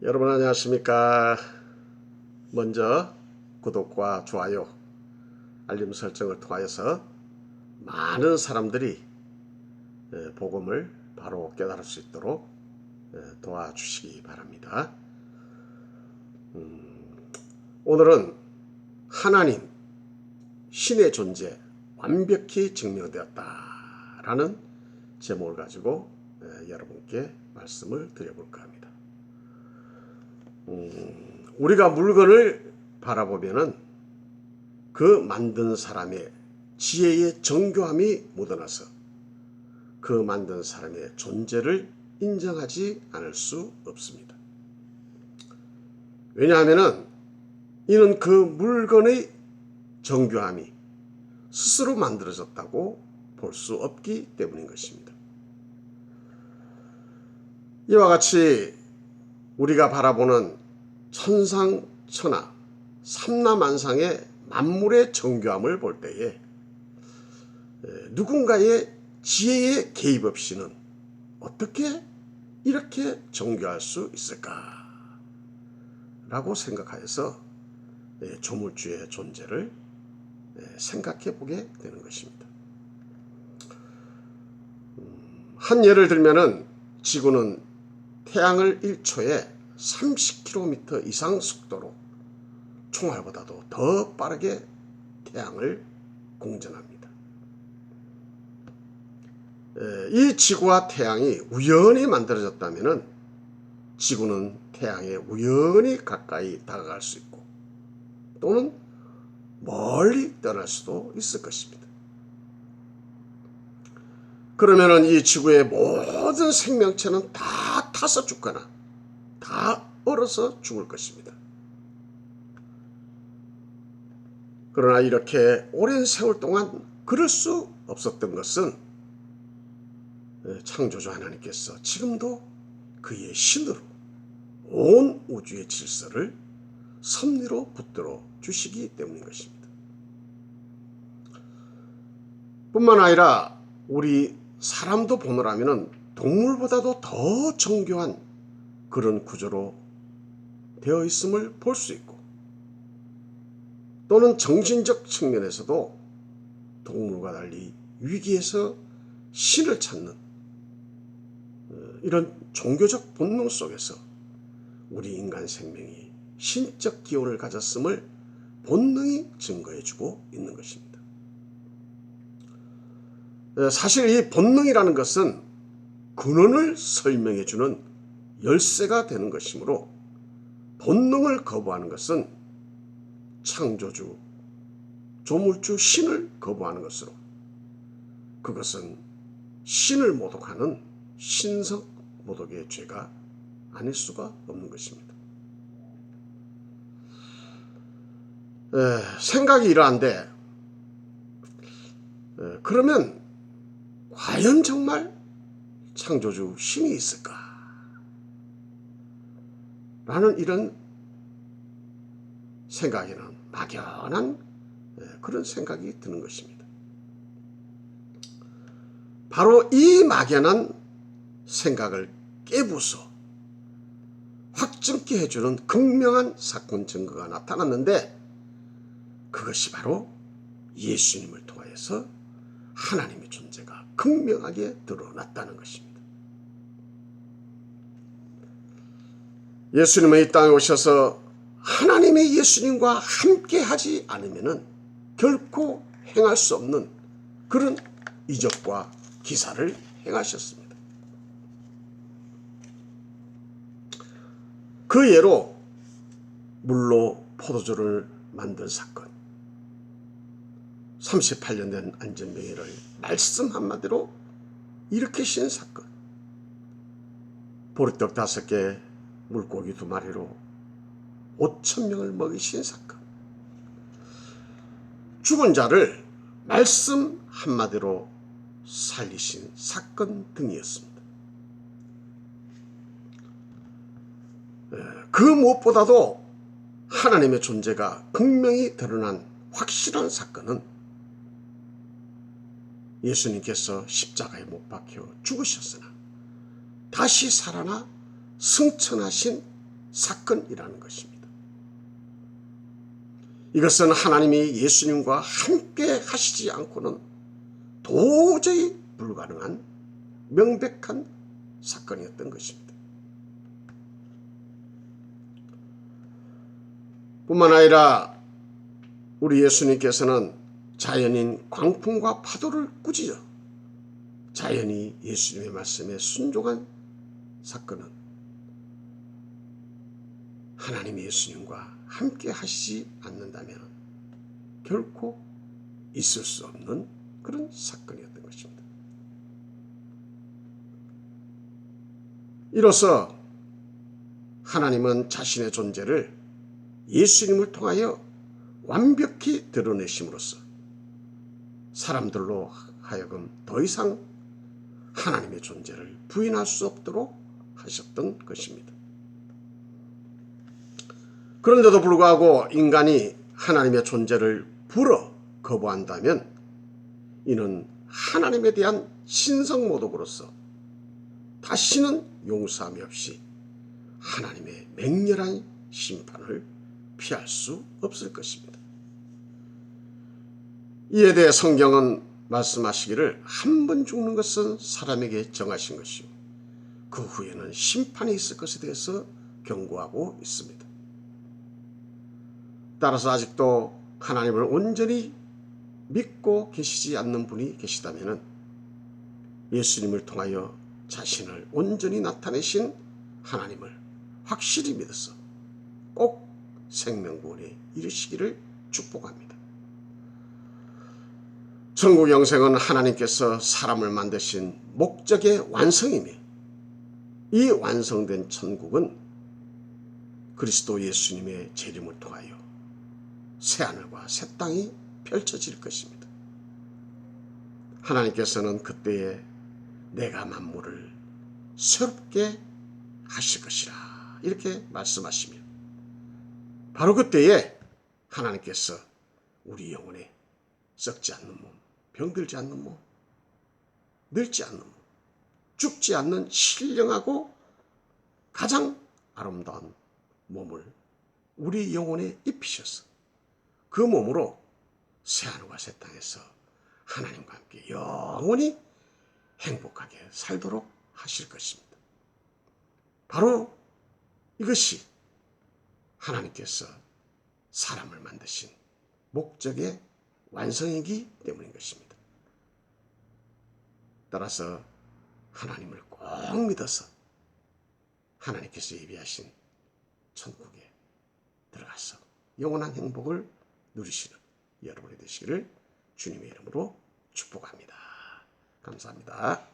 여러분 안녕하십니까? 먼저 구독과 좋아요, 알림 설정을 통하여서 많은 사람들이 복음을 바로 깨달을 수 있도록 도와주시기 바랍니다. 오늘은 하나님, 신의 존재 완벽히 증명되었다라는 제목을 가지고 여러분께 말씀을 드려볼까 합니다. 우리가 물건을 바라보면은 그 만든 사람의 지혜의 정교함이 묻어나서 그 만든 사람의 존재를 인정하지 않을 수 없습니다. 왜냐하면은 이는 그 물건의 정교함이 스스로 만들어졌다고 볼 수 없기 때문인 것입니다. 이와 같이 우리가 바라보는 천상천하 삼라만상의 만물의 정교함을 볼 때에 누군가의 지혜의 개입 없이는 어떻게 이렇게 정교할 수 있을까? 라고 생각하여서 조물주의 존재를 생각해 보게 되는 것입니다. 한 예를 들면은 지구는 태양을 1초에 30km 이상 속도로 총알보다도 더 빠르게 태양을 공전합니다. 이 지구와 태양이 우연히 만들어졌다면 지구는 태양에 우연히 가까이 다가갈 수 있고 또는 멀리 떠날 수도 있을 것입니다. 그러면 이 지구의 모든 생명체는 다 타서 죽거나 다 얼어서 죽을 것입니다. 그러나 이렇게 오랜 세월 동안 그럴 수 없었던 것은 창조주 하나님께서 지금도 그의 신으로 온 우주의 질서를 섭리로 붙들어 주시기 때문인 것입니다. 뿐만 아니라 우리 사람도 보노라면 동물보다도 더 정교한 그런 구조로 되어 있음을 볼 수 있고 또는 정신적 측면에서도 동물과 달리 위기에서 신을 찾는 이런 종교적 본능 속에서 우리 인간 생명이 신적 기원을 가졌음을 본능이 증거해주고 있는 것입니다. 사실 이 본능이라는 것은 근원을 설명해주는 열쇠가 되는 것이므로 본능을 거부하는 것은 창조주, 조물주 신을 거부하는 것으로 그것은 신을 모독하는 신성 모독의 죄가 아닐 수가 없는 것입니다. 생각이 이러한데 그러면 과연 정말 창조주 신이 있을까? 라는 이런 생각에는 막연한 그런 생각이 드는 것입니다. 바로 이 막연한 생각을 깨부숴 확증케 해주는 극명한 사건 증거가 나타났는데 그것이 바로 예수님을 통하여서 하나님의 존재가 극명하게 드러났다는 것입니다. 예수님은 이 땅에 오셔서 하나님의 예수님과 함께 하지 않으면 결코 행할 수 없는 그런 이적과 기사를 행하셨습니다. 그 예로 물로 포도주를 만든 사건, 38년 된 안전병이를 말씀 한마디로 일으키신 사건, 보리떡 5개, 물고기 2마리로 5,000명을 먹이신 사건, 죽은 자를 말씀 한마디로 살리신 사건 등이었습니다. 그 무엇보다도 하나님의 존재가 분명히 드러난 확실한 사건은 예수님께서 십자가에 못 박혀 죽으셨으나 다시 살아나 승천하신 사건이라는 것입니다. 이것은 하나님이 예수님과 함께 하시지 않고는 도저히 불가능한 명백한 사건이었던 것입니다. 뿐만 아니라 우리 예수님께서는 자연인 광풍과 파도를 꾸짖어 자연히 예수님의 말씀에 순종한 사건은 하나님 예수님과 함께 하시지 않는다면 결코 있을 수 없는 그런 사건이었던 것입니다. 이로써 하나님은 자신의 존재를 예수님을 통하여 완벽히 드러내심으로써 사람들로 하여금 더 이상 하나님의 존재를 부인할 수 없도록 하셨던 것입니다. 그런데도 불구하고 인간이 하나님의 존재를 불어 거부한다면 이는 하나님에 대한 신성모독으로서 다시는 용서함이 없이 하나님의 맹렬한 심판을 피할 수 없을 것입니다. 이에 대해 성경은 말씀하시기를 한 번 죽는 것은 사람에게 정하신 것이요 그 후에는 심판이 있을 것에 대해서 경고하고 있습니다. 따라서 아직도 하나님을 온전히 믿고 계시지 않는 분이 계시다면 예수님을 통하여 자신을 온전히 나타내신 하나님을 확실히 믿어서 꼭 생명구원에 이르시기를 축복합니다. 천국 영생은 하나님께서 사람을 만드신 목적의 완성이며 이 완성된 천국은 그리스도 예수님의 재림을 통하여 새하늘과 새 땅이 펼쳐질 것입니다. 하나님께서는 그때에 내가 만물을 새롭게 하실 것이라 이렇게 말씀하시며 바로 그때에 하나님께서 우리 영혼에 썩지 않는 몸, 병들지 않는 몸, 늙지 않는 몸, 죽지 않는 신령하고 가장 아름다운 몸을 우리 영혼에 입히셔서 그 몸으로 새하늘과 새 땅에서 하나님과 함께 영원히 행복하게 살도록 하실 것입니다. 바로 이것이 하나님께서 사람을 만드신 목적의 완성이기 때문인 것입니다. 따라서 하나님을 꼭 믿어서 하나님께서 예비하신 천국에 들어가서 영원한 행복을 누리시는 여러분이 되시기를 주님의 이름으로 축복합니다. 감사합니다.